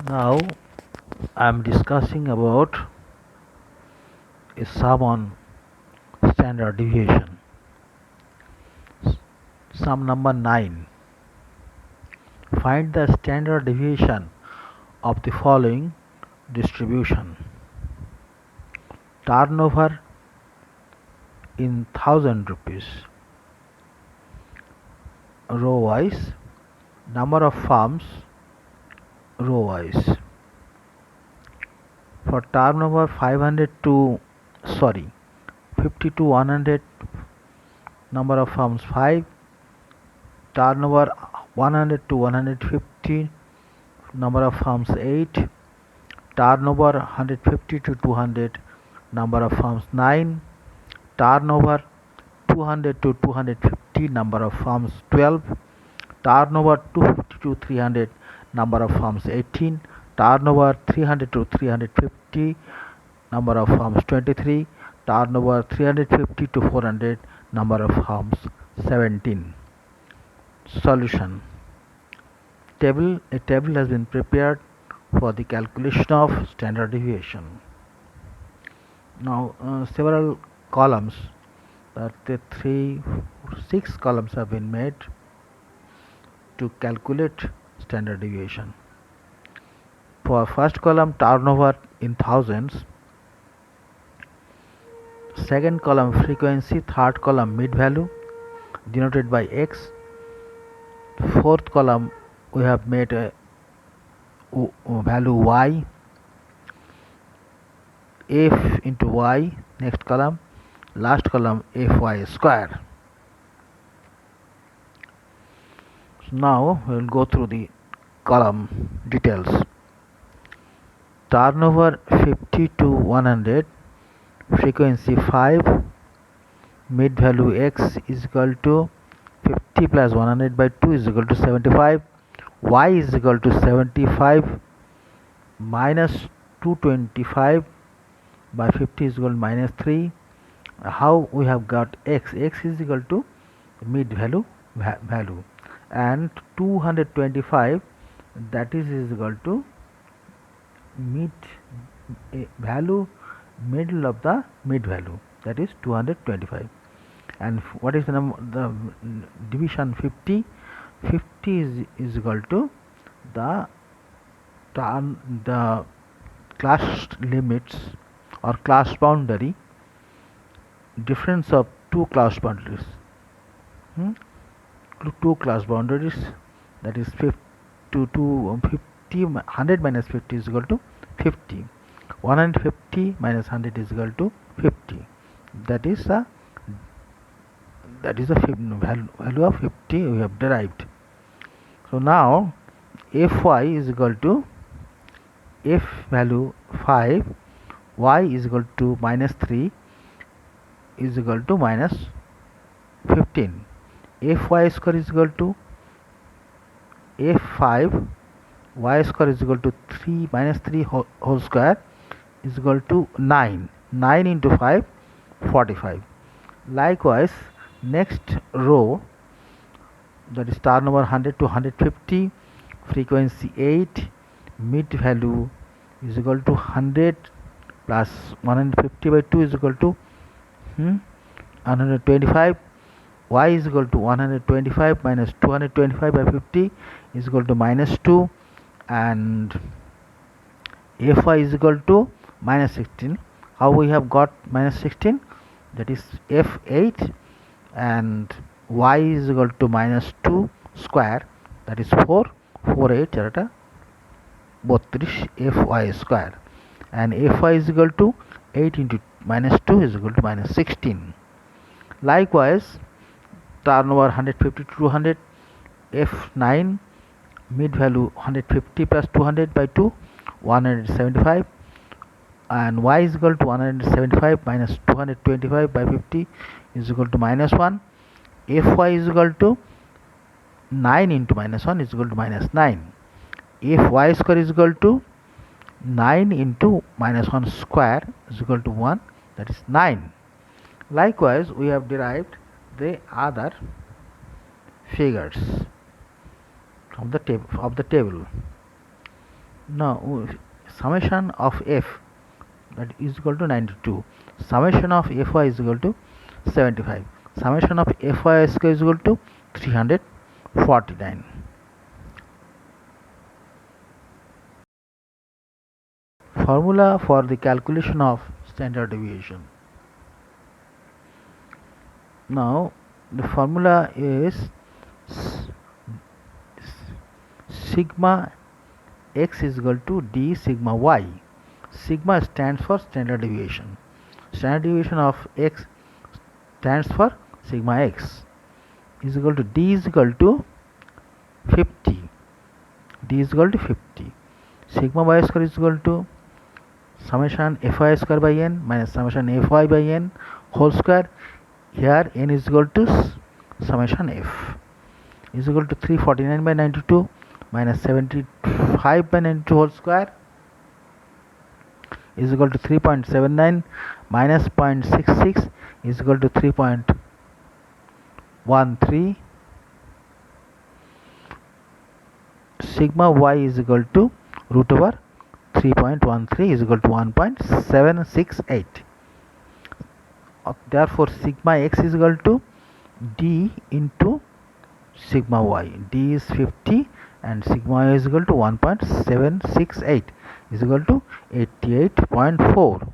Now I am discussing about a sum on standard deviation. Sum number 9. Find the standard deviation of the following distribution. Turnover in thousand rupees, row wise. Number of firms, row wise. For turnover 50 to 100, number of firms 5. Turnover 100 to 150, number of firms 8. Turnover 150 to 200, number of firms 9. Turnover 200 to 250, number of firms 12. Turnover 250 to 300, number of firms 18. Turnover 300 to 350, number of firms 23. Turnover 350 to 400, number of firms 17. Solution. A table has been prepared for the calculation of standard deviation. Now several columns, the 6 columns have been made to calculate standard deviation. For first column, turnover in thousands. Second column, frequency. Third column, mid value denoted by x. Fourth column, we have made a value y, f into y. Next column, last column, fy square. So now we will go through the column details. Turnover 50 to 100, frequency 5, mid value x is equal to 50 plus 100 by 2 is equal to 75, y is equal to 75 minus 225 by 50 is equal to minus 3. How we have got x? X is equal to mid value and 225, that is equal to mid value, middle of the mid value, that is 225. And what is the number, the division 50? 50 is equal to the class limits or class boundary, difference of two class boundaries. Two class boundaries, that is 50 100 minus 50 is equal to 50. 150 minus 100 is equal to 50. That is the value of 50 we have derived. So now fy is equal to f value 5, y is equal to minus 3 is equal to minus 15. Fy square is equal to f5 y square is equal to 3 minus 3 whole square is equal to 9. 9 into 5, 45. Likewise, next row, that is turnover 100 to 150, frequency 8, mid value is equal to 100 plus 150 by 2 is equal to 125. Y is equal to 125 minus 225 by 50 is equal to minus 2, and fy is equal to minus 16. How we have got minus 16? That is f8, and y is equal to minus 2 square, that is 4. 4 8 are 32 fy square, and fy is equal to 8 into minus 2 is equal to minus 16. Likewise, turnover 150 to 200, f9, mid value 150 plus 200 by 2, 175, and y is equal to 175 minus 225 by 50 is equal to minus 1. Fy is equal to 9 into minus 1 is equal to minus 9. Fy square is equal to 9 into minus 1 square is equal to 1, that is 9. Likewise, we have derived the other figures from the table. Now summation of f, that is equal to 92. Summation of fy is equal to 75. Summation of fy square is equal to 349. Formula for the calculation of standard deviation. Now the formula is sigma x is equal to d sigma y. Sigma stands for standard deviation. Standard deviation of x stands for sigma x is equal to d is equal to 50. D is equal to 50. Sigma y square is equal to summation fy square by n minus summation fy by n whole square. Here n is equal to summation f is equal to 349 by 92 minus 75 by 92 whole square is equal to 3.79 minus 0.66 is equal to 3.13. Sigma y is equal to root over 3.13 is equal to 1.768. Therefore sigma x is equal to d into sigma y. D is 50 and sigma y is equal to 1.768 is equal to 88.4.